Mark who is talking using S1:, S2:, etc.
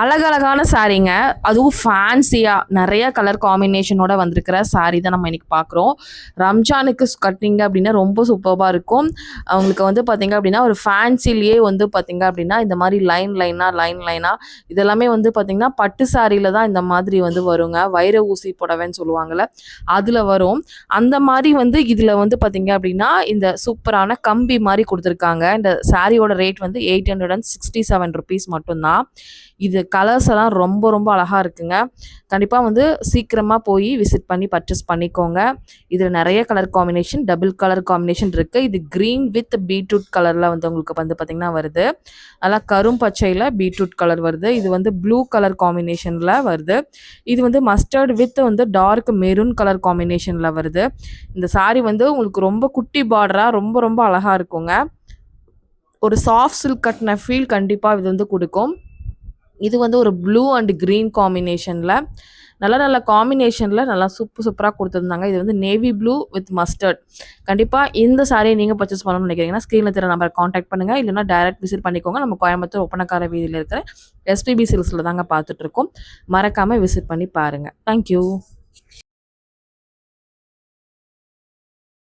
S1: அழகழகான சாரீங்க, அதுவும் ஃபேன்சியாக நிறைய கலர் காம்பினேஷனோட வந்திருக்கிற சாரீ தான் நம்ம இன்றைக்கி பார்க்குறோம். ரம்ஜானுக்கு கட்டிங்க அப்படின்னா ரொம்ப சூப்பராக இருக்கும். அவங்களுக்கு வந்து பார்த்திங்க அப்படின்னா ஒரு ஃபேன்சிலேயே வந்து பார்த்திங்க அப்படின்னா இந்த மாதிரி லைனாக இதெல்லாமே வந்து பார்த்திங்கன்னா பட்டு சாரியில் தான் இந்த மாதிரி வந்து வருங்க. வைர ஊசி புடவைன்னு சொல்லுவாங்கள்ல, அதில் வரும். அந்த மாதிரி வந்து இதில் வந்து பார்த்திங்க அப்படின்னா இந்த சூப்பரான கம்பி மாதிரி கொடுத்துருக்காங்க. இந்த சாரியோட ரேட் வந்து 867 ருபீஸ் மட்டும்தான். இது கலர்ஸ் எல்லாம் ரொம்ப ரொம்ப அழகாக இருக்குங்க. கண்டிப்பாக வந்து சீக்கிரமாக போய் விசிட் பண்ணி பர்ச்சேஸ் பண்ணிக்கோங்க. இதில் நிறைய colour combination, double colour combination இருக்குது. இது க்ரீன் வித் பீட்ரூட் கலரில் வந்து உங்களுக்கு வந்து பார்த்திங்கன்னா வருது. நல்லா கரும் பச்சையில் பீட்ரூட் கலர் வருது. இது வந்து ப்ளூ கலர் காம்பினேஷனில் வருது. இது வந்து மஸ்டர்ட் வித் வந்து டார்க் மெரூன் கலர் காம்பினேஷனில் வருது. இந்த சாரீ வந்து உங்களுக்கு ரொம்ப குட்டி பார்டராக ரொம்ப ரொம்ப அழகாக இருக்குங்க. ஒரு சாஃப்ட் சில்க் கட்டின ஃபீல் கண்டிப்பாக இது வந்து கொடுக்கும். இது வந்து ஒரு ப்ளூ அண்ட் க்ரீன் காம்பினேஷனில் நல்ல காம்பினேஷனில் நல்லா சூப்பராக கொடுத்துருந்தாங்க. இது வந்து நேவி ப்ளூ வித் மஸ்டர்ட். கண்டிப்பாக இந்த சாரியை நீங்கள் பர்ச்சேஸ் பண்ணணும்னு நினைக்கிறீங்கன்னா ஸ்க்ரீனில் தெரிய நம்பர் காண்டாக்ட் பண்ணுங்கள். இல்லைனா டைரக்ட் விசிட் பண்ணிக்கோங்க. நம்ம கோயம்புத்தூர் ஒப்பனக்கார வீதியில் இருக்கிற எஸ்பிபி சில்க்ஸில் தாங்க பார்த்துட்ருக்கோம். மறக்காமல் விசிட் பண்ணி பாருங்கள். தேங்க்யூ.